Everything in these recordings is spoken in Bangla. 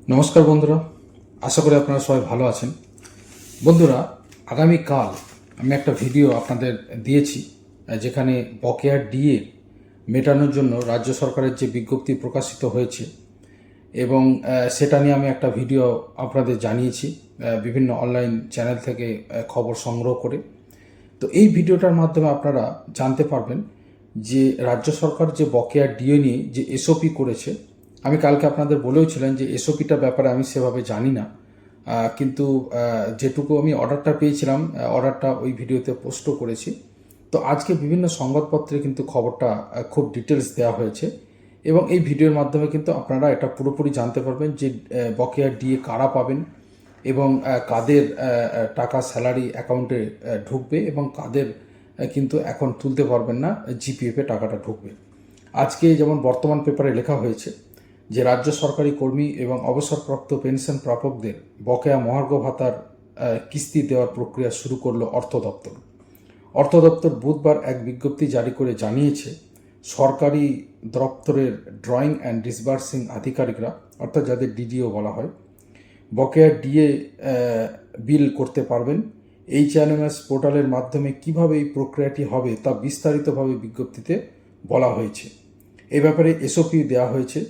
নমস্কার বন্ধুরা, আশা করি আপনারা সবাই ভালো আছেন। বন্ধুরা, আগামীকাল আমি একটা ভিডিও আপনাদের দিয়েছি যেখানে বকেয়া ডিএ মেটানোর জন্য রাজ্য সরকারের যে বিজ্ঞপ্তি প্রকাশিত হয়েছে এবং সেটা নিয়ে আমি একটা ভিডিও আপনাদের জানিয়েছি বিভিন্ন অনলাইন চ্যানেল থেকে খবর সংগ্রহ করে। তো এই ভিডিওটার মাধ্যমে আপনারা জানতে পারবেন যে রাজ্য সরকার যে বকেয়া ডিএ নিয়ে যে এসওপি করেছে। আমি কালকে আপনাদের বলেও ছিলাম যে এসওপিটার ব্যাপারে আমি সেভাবে জানি না, কিন্তু যেটুকু আমি অর্ডারটা পেয়েছিলাম অর্ডারটা ওই ভিডিওতে পোস্টও করেছি। তো আজকে বিভিন্ন সংবাদপত্রে কিন্তু খবরটা খুব ডিটেলস দেওয়া হয়েছে এবং এই ভিডিওর মাধ্যমে কিন্তু আপনারা এটা পুরোপুরি জানতে পারবেন যে বকেয়া ডিএ কারা পাবেন এবং কাদের টাকা স্যালারি অ্যাকাউন্টে ঢুকবে এবং কাদের কিন্তু এখন তুলতে পারবেন না, জিপিএফে টাকাটা ঢুকবে। আজকে যেমন বর্তমান পেপারে লেখা হয়েছে যে রাজ্য সরকারি কর্মী এবং অবসরপ্রাপ্ত পেনশন প্রাপকদের বকেয়া মহার্ঘ ভাতার কিস্তি দেওয়ার প্রক্রিয়া শুরু করল অর্থ দপ্তর। অর্থ দপ্তর বুধবার এক বিজ্ঞপ্তি জারি করে জানিয়েছে সরকারি দপ্তরের ড্রয়িং অ্যান্ড ডিসবার্সিং আধিকারিকরা, অর্থাৎ যাদের ডিডিও বলা হয়, বকেয়া ডিএ বিল করতে পারবেন। এইচএনএমএস পোর্টালের মাধ্যমে কিভাবে এই প্রক্রিয়াটি হবে তা বিস্তারিতভাবে বিজ্ঞপ্তিতে বলা হয়েছে। এ ব্যাপারে এসওপি দেওয়া হয়েছে,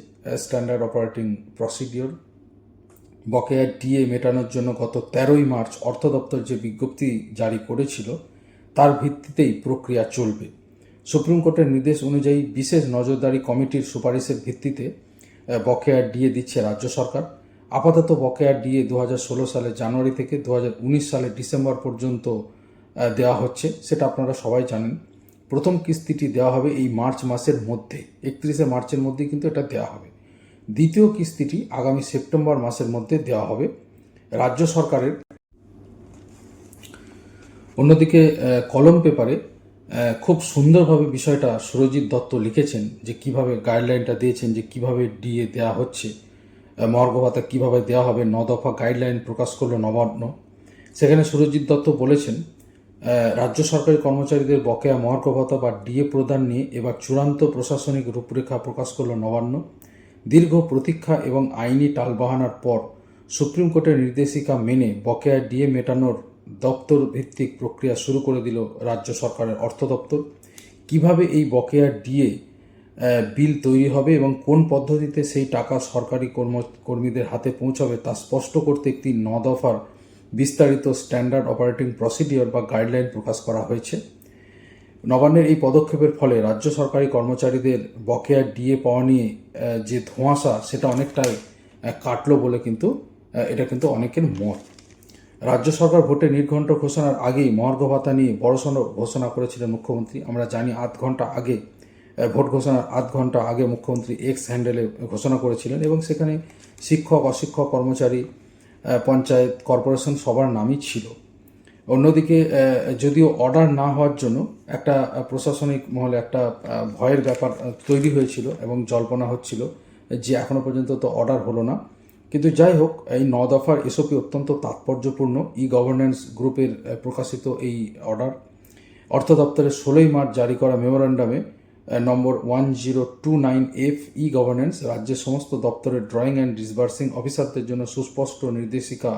স্ট্যান্ডার্ড অপারেটিং প্রসিডিওর। বকেয়া ডিএ মেটানোর জন্য গত 13ই মার্চ অর্থ দপ্তর যে বিজ্ঞপ্তি জারি করেছিল তার ভিত্তিতেই প্রক্রিয়া চলবে। সুপ্রিম কোর্টের নির্দেশ অনুযায়ী বিশেষ নজরদারি কমিটির সুপারিশের ভিত্তিতে বকেয়া ডিএ দিচ্ছে রাজ্য সরকার। আপাতত বকেয়া ডিএ 2016 সালের জানুয়ারি থেকে 2019 সালের ডিসেম্বর পর্যন্ত দেওয়া হচ্ছে, সেটা আপনারা সবাই জানেন। প্রথম কিস্তিটি দেওয়া হবে এই মার্চ মাসের মধ্যে, 31শে মার্চের মধ্যেই কিন্তু এটা দেওয়া হবে। দ্বিতীয় কিস্তিটি আগামী সেপ্টেম্বর মাসের মধ্যে দেওয়া হবে রাজ্য সরকারের। অন্যদিকে কলম পেপারে খুব সুন্দরভাবে বিষয়টা সুরজিৎ দত্ত লিখেছেন যে কিভাবে গাইডলাইনটা দিয়েছেন, যে কিভাবে ডিএ দেওয়া হচ্ছে, মহার্ঘ ভাতা কীভাবে দেওয়া হবে। 9 দফা গাইডলাইন প্রকাশ করলো নবান্ন। সেখানে সুরজিৎ দত্ত বলেছেন রাজ্য সরকারি কর্মচারীদের বকেয়া মহার্ঘ ভাতা বা ডিএ প্রদান নিয়ে এবার চূড়ান্ত প্রশাসনিক রূপরেখা প্রকাশ করল নবান্ন। দীর্ঘ প্রতীক্ষা এবং আইনি টালবাহানার পর সুপ্রিম কোর্টের নির্দেশিকা মেনে বকেয়া ডিএ মেটানোর দপ্তর ভিত্তিক প্রক্রিয়া শুরু করে দিল রাজ্য সরকারের অর্থ দপ্তর। কীভাবে এই বকেয়া ডিএ বিল তৈরি হবে এবং কোন পদ্ধতিতে সেই টাকা সরকারি কর্মীদের হাতে পৌঁছাবে তা স্পষ্ট করতে একটি 9 দফার বিস্তারিত স্ট্যান্ডার্ড অপারেটিং প্রসিডিওর বা গাইডলাইন প্রকাশ করা হয়েছে। নবান্নের এই পদক্ষেপের ফলে রাজ্য সরকারি কর্মচারীদের বকেয়া ডিএ পাওয়া নিয়ে যে ধোঁয়াশা সেটা অনেকটাই কাটলো বলে কিন্তু এটা কিন্তু অনেকের মত। রাজ্য সরকার ভোটে নির্ঘণ্ট ঘোষণার আগেই মহার্ঘ ভাতা নিয়ে বড়সড় ঘোষণা করেছিলেন মুখ্যমন্ত্রী। আমরা জানি ভোট ঘোষণার আধ ঘন্টা আগে মুখ্যমন্ত্রী এক্স হ্যান্ডেলে ঘোষণা করেছিলেন এবং সেখানে শিক্ষক, অশিক্ষক, কর্মচারী, পঞ্চায়েত, কর্পোরেশন সবার নামই ছিল। অন্যদিকে যদিও অর্ডার না হওয়ার জন্য একটা প্রশাসনিক মহলে একটা ভয়ের ব্যাপার তৈরি হয়েছিল এবং জল্পনা হচ্ছিল যে এখনও পর্যন্ত তো অর্ডার হলো না, কিন্তু যাই হোক এই 9 দফার এসওপি অত্যন্ত তাৎপর্যপূর্ণ। ই গভর্নেন্স গ্রুপের প্রকাশিত এই অর্ডার অর্থ দপ্তরের 16ই মার্চ জারি করা মেমোরান্ডামে নম্বর 1029F ই গভর্নেন্স রাজ্যের সমস্ত দপ্তরের ড্রয়িং অ্যান্ড ডিসবার্সিং অফিসারদের জন্য সুস্পষ্ট নির্দেশিকা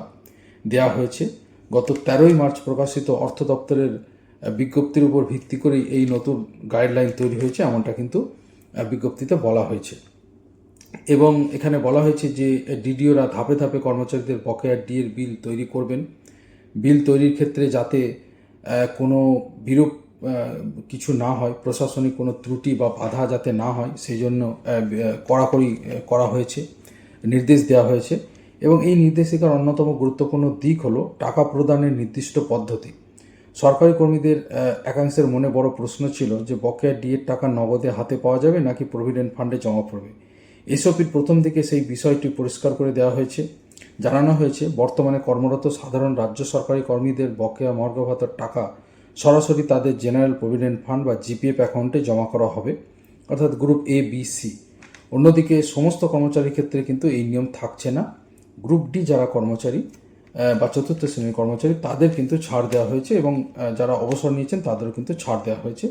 দেওয়া হয়েছে। গত 13ই মার্চ প্রকাশিত অর্থ দপ্তরের বিজ্ঞপ্তির উপর ভিত্তি করেই এই নতুন গাইডলাইন তৈরি হয়েছে, এমনটা কিন্তু বিজ্ঞপ্তিতে বলা হয়েছে। এবং এখানে বলা হয়েছে যে ডিডিওরা ধাপে ধাপে কর্মচারীদের বকেয়া ডিএর বিল তৈরি করবেন। বিল তৈরির ক্ষেত্রে যাতে কোনো বিরূপ কিছু না হয়, প্রশাসনিক কোনো ত্রুটি বা বাধা যাতে না হয়, সেই জন্য কড়াকড়ি করা হয়েছে, নির্দেশ দেওয়া হয়েছে। এবং এই নির্দেশিকার অন্যতম গুরুত্বপূর্ণ দিক হলো টাকা প্রদানের নির্দিষ্ট পদ্ধতি। সরকারি কর্মীদের একাংশের মনে বড় প্রশ্ন ছিল যে বকেয়া ডিএর টাকা নগদে হাতে পাওয়া যাবে নাকি প্রভিডেন্ট ফান্ডে জমা পড়বে। এসওপির প্রথম দিকে সেই বিষয়টি পরিষ্কার করে দেওয়া হয়েছে। জানানো হয়েছে বর্তমানে কর্মরত সাধারণ রাজ্য সরকারি কর্মীদের বকেয়া মহার্ঘ ভাতার টাকা সরাসরি তাদের জেনারেল প্রভিডেন্ট ফান্ড বা জিপিএফ অ্যাকাউন্টে জমা করা হবে, অর্থাৎ গ্রুপ এ, বি, সি। অন্যদিকে সমস্ত কর্মচারীর ক্ষেত্রে কিন্তু এই নিয়ম থাকছে না। গ্রুপ ডি যারা কর্মচারী বা চতুর্থ শ্রেণীর কর্মচারী তাদের কিন্তু ছাড় দেওয়া হয়েছে এবং যারা অবসর নিয়েছেন তাদেরও কিন্তু ছাড় দেওয়া হয়েছে।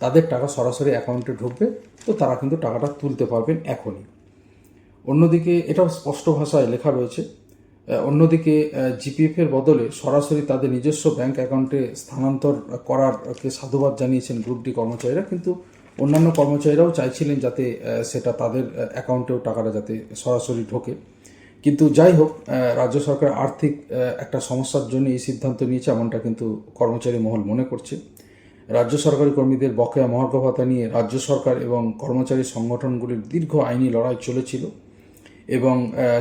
তাদের টাকা সরাসরি অ্যাকাউন্টে ঢুকবে, তো তারা কিন্তু টাকাটা তুলতে পারবেন এখনই। অন্যদিকে এটাও স্পষ্ট ভাষায় লেখা রয়েছে, অন্যদিকে জিপিএফের বদলে সরাসরি তাদের নিজস্ব ব্যাংক অ্যাকাউন্টে স্থানান্তর করারকে সাধুবাদ জানিয়েছেন গ্রুপ ডি কর্মচারীরা, কিন্তু অন্যান্য কর্মচারীরাও চাইছিলেন যাতে সেটা তাদের অ্যাকাউন্টেও টাকাটা যাতে সরাসরি ঢোকে। কিন্তু যাই হোক, রাজ্য সরকার আর্থিক একটা সমস্যার জন্য এই সিদ্ধান্ত নিয়েছে এমনটা কিন্তু কর্মচারী মহল মনে করছে। রাজ্য সরকারি কর্মীদের বকেয়া মহার্ঘ ভাতা নিয়ে রাজ্য সরকার এবং কর্মচারী সংগঠনগুলির দীর্ঘ আইনি লড়াই চলেছিল এবং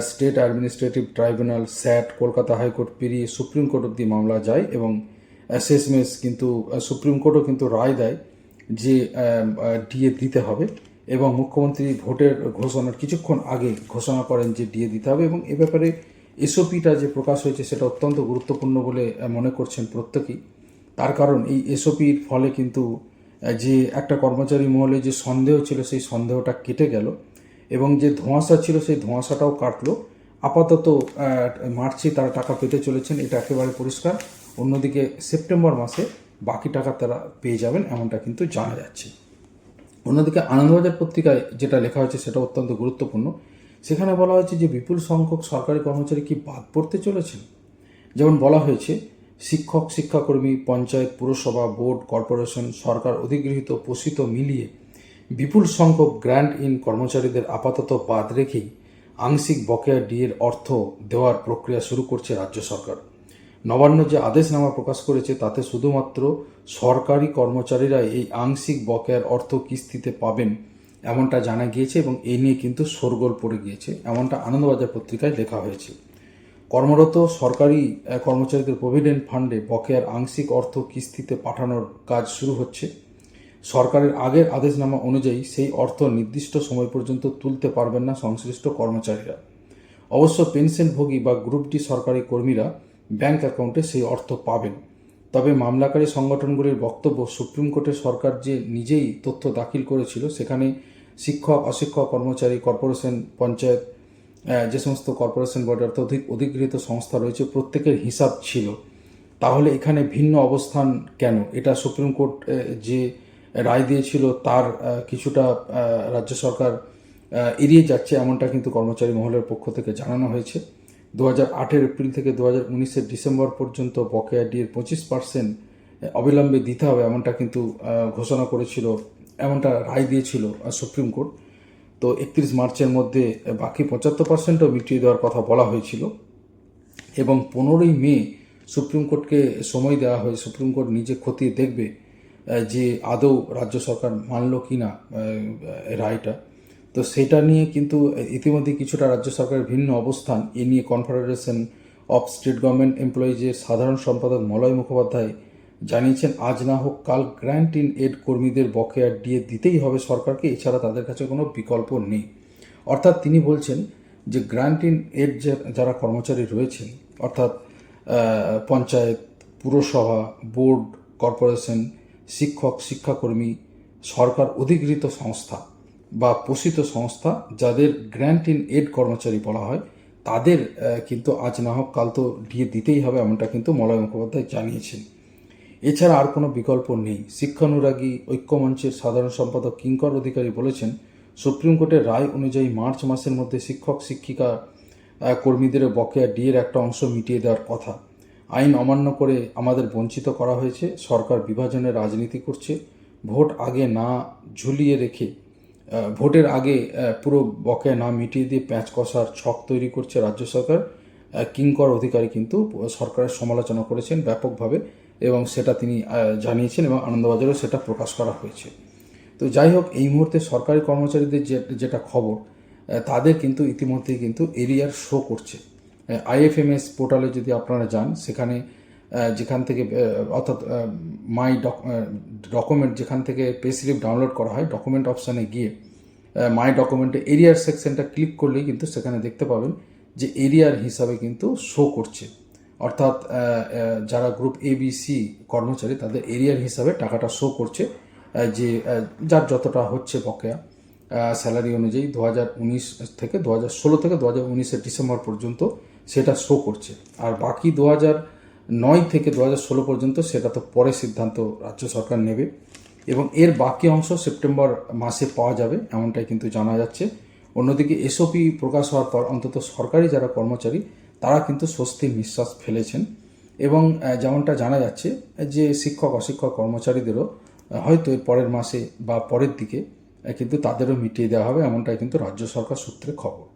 স্টেট অ্যাডমিনিস্ট্রেটিভ ট্রাইব্যুনাল স্যাট কলকাতা হাইকোর্ট পেরিয়ে সুপ্রিম কোর্ট অব্দি মামলা যায় এবং শেষমেশ কিন্তু সুপ্রিম কোর্টও কিন্তু রায় দেয় যে ডিএ দিতে হবে এবং মুখ্যমন্ত্রী ভোটের ঘোষণার কিছুক্ষণ আগে ঘোষণা করেন যে ডিএ দিতে হবে এবং এ ব্যাপারে এসওপিটা যে প্রকাশ হয়েছে সেটা অত্যন্ত গুরুত্বপূর্ণ বলে মনে করছেন প্রত্যেকেই। তার কারণ এই এসওপির ফলে কিন্তু যে একটা কর্মচারী মহলে যে সন্দেহ ছিল সেই সন্দেহটা কেটে গেল এবং যে ধোঁয়াশা ছিল সেই ধোঁয়াশাটাও কাটলো। আপাতত মার্চে তারা টাকা পেতে চলেছেন, এটা একেবারে পরিষ্কার। অন্যদিকে সেপ্টেম্বর মাসে বাকি টাকা তারা পেয়ে যাবেন এমনটা কিন্তু জানা যাচ্ছে। অন্যদিকে আনন্দবাজার পত্রিকায় যেটা লেখা হয়েছে সেটা অত্যন্ত গুরুত্বপূর্ণ। সেখানে বলা হয়েছে যে বিপুল সংখ্যক সরকারি কর্মচারী কি বাদ পড়তে চলেছেন। যেমন বলা হয়েছে, শিক্ষক, শিক্ষাকর্মী, পঞ্চায়েত, পুরসভা, বোর্ড, কর্পোরেশন, সরকার অধিগৃহীত, পোষিত মিলিয়ে বিপুল সংখ্যক গ্র্যান্ট ইন কর্মচারীদের আপাতত বাদ রেখেই আংশিক বকেয়া ডিএর অর্থ দেওয়ার প্রক্রিয়া শুরু করছে রাজ্য সরকার। নবান্ন যে আদেশনামা প্রকাশ করেছে তাতে শুধুমাত্র সরকারি কর্মচারীরাই এই আংশিক বকেয়ার অর্থ কিস্তিতে পাবেন এমনটা জানা গিয়েছে এবং এই নিয়ে কিন্তু শোরগোল পড়ে গিয়েছে এমনটা আনন্দবাজার পত্রিকায় লেখা হয়েছে। কর্মরত সরকারি কর্মচারীদের প্রভিডেন্ট ফান্ডে বকেয়ার আংশিক অর্থ কিস্তিতে পাঠানোর কাজ শুরু হচ্ছে। সরকারের আগের আদেশনামা অনুযায়ী সেই অর্থ নির্দিষ্ট সময় পর্যন্ত তুলতে পারবেন না সংশ্লিষ্ট কর্মচারীরা। অবশ্য পেনশনভোগী বা গ্রুপ ডি সরকারি কর্মীরা ব্যাংক অ্যাকাউন্টে সেই অর্থ পাবেন। তবে মামলাকারী সংগঠনগুলির বক্তব্য, সুপ্রিম কোর্টে সরকার যে নিজেই তথ্য দাখিল করেছিল সেখানে শিক্ষক, অশিক্ষক কর্মচারী, কর্পোরেশন, পঞ্চায়েত, যে সমস্ত কর্পোরেশন বডি অর্থাৎ অধিগৃহীত সংস্থা রয়েছে প্রত্যেকের হিসাব ছিল। তাহলে এখানে ভিন্ন অবস্থান কেন? এটা সুপ্রিম কোর্ট যে রায় দিয়েছিল তার কিছুটা রাজ্য সরকার এড়িয়ে যাচ্ছে এমনটা কিন্তু কর্মচারী মহলের পক্ষ থেকে জানানো হয়েছে। 2008 এপ্রিল থেকে 2019 ডিসেম্বর পর্যন্ত বকেয়া ডিএর 25% অবিলম্বে দিতে হবে এমনটা কিন্তু ঘোষণা করেছিল, এমনটা রায় দিয়েছিল সুপ্রিম কোর্ট। তো 31 মার্চের মধ্যে বাকি 75%ও মিটিয়ে দেওয়ার কথা বলা হয়েছিল এবং 15ই মে সুপ্রিম কোর্টকে সময় দেওয়া হয়। সুপ্রিম কোর্ট নিজে খতিয়ে দেখবে যে আদৌ রাজ্য সরকার মানল কি না রায়টা। তো সেটা নিয়ে কিন্তু ইতিমধ্যে কিছুটা রাজ্য সরকারের ভিন্ন অবস্থান। এ নিয়ে কনফেডারেশন অফ স্টেট গভর্নমেন্ট এমপ্লয়িজের সাধারণ সম্পাদক মলয় মুখোপাধ্যায় জানিয়েছেন, আজ না হোক কাল গ্র্যান্ট ইন এড কর্মীদের বকেয়া ডিএ দিতেই হবে সরকারকে, এছাড়া তাদের কাছে কোনো বিকল্প নেই। অর্থাৎ তিনি বলছেন যে গ্র্যান্ট ইন এড যারা কর্মচারী রয়েছেন অর্থাৎ পঞ্চায়েত, পুরসভা, বোর্ড, কর্পোরেশন, শিক্ষক, শিক্ষাকর্মী, সরকার অধিগৃহীত সংস্থা বা পোষিত সংস্থা যাদের গ্র্যান্ট ইন এড কর্মচারী বলা হয় তাদের কিন্তু আজ না হোক কাল তো ডিএ দিতেই হবে এমনটা কিন্তু মলয় মুখোপাধ্যায় জানিয়েছেন। এছাড়া আর কোনো বিকল্প নেই। শিক্ষানুরাগী ঐক্যমঞ্চের সাধারণ সম্পাদক কিঙ্কর অধিকারী বলেছেন, সুপ্রিম কোর্টের রায় অনুযায়ী মার্চ মাসের মধ্যে শিক্ষক, শিক্ষিকা কর্মীদের বকেয়া ডিএর একটা অংশ মিটিয়ে দেওয়ার কথা। আইন অমান্য করে আমাদের বঞ্চিত করা হয়েছে। সরকার বিভাজনের রাজনীতি করছে। ভোট আগে না ঝুলিয়ে রেখে ভোটের আগে পুরো বকেয়া না মিটিয়ে দিয়ে প্যাঁচ কষার ছক তৈরি করছে রাজ্য সরকার। কিঙ্কর অধিকারী কিন্তু সরকারের সমালোচনা করেছেন ব্যাপকভাবে এবং সেটা তিনি জানিয়েছেন এবং আনন্দবাজারেও সেটা প্রকাশ করা হয়েছে। তো যাই হোক, এই মুহূর্তে সরকারি কর্মচারীদের যেটা খবর তাদের কিন্তু ইতিমধ্যেই কিন্তু এরিয়ার শো করছে। আইএফএমএস পোর্টালে যদি আপনারা যান সেখানে যেখান থেকে অর্থাৎ মাই ডকুমেন্ট যেখান থেকে পে স্লিপ ডাউনলোড করা হয়, ডকুমেন্ট অপশানে গিয়ে মাই ডকুমেন্টে এরিয়ার সেকশনটা ক্লিক করলেই কিন্তু সেখানে দেখতে পাবেন যে এরিয়ার হিসাবে কিন্তু শো করছে। অর্থাৎ যারা গ্রুপ ABC কর্মচারী তাদের এরিয়ার হিসাবে টাকাটা শো করছে, যে যার যতটা হচ্ছে বকেয়া স্যালারি অনুযায়ী 2019 থেকে 2016 থেকে 2019 ডিসেম্বর পর্যন্ত সেটা শো করছে। আর বাকি 2009 থেকে 2016 পর্যন্ত সেটা তো পরে সিদ্ধান্ত রাজ্য সরকার নেবে এবং এর বাকি অংশ সেপ্টেম্বর মাসে পাওয়া যাবে এমনটাই কিন্তু জানা যাচ্ছে। অন্যদিকে এসওপি প্রকাশ হওয়ার পর অন্তত সরকারি যারা কর্মচারী তারা কিন্তু স্বস্তির নিঃশ্বাস ফেলেছেন এবং যেমনটা জানা যাচ্ছে যে শিক্ষক অশিক্ষক কর্মচারীদেরও হয়তো এর পরের মাসে বা পরের দিকে কিন্তু তাদেরও মিটিয়ে দেওয়া হবে, এমনটাই কিন্তু রাজ্য সরকার সূত্রে খবর।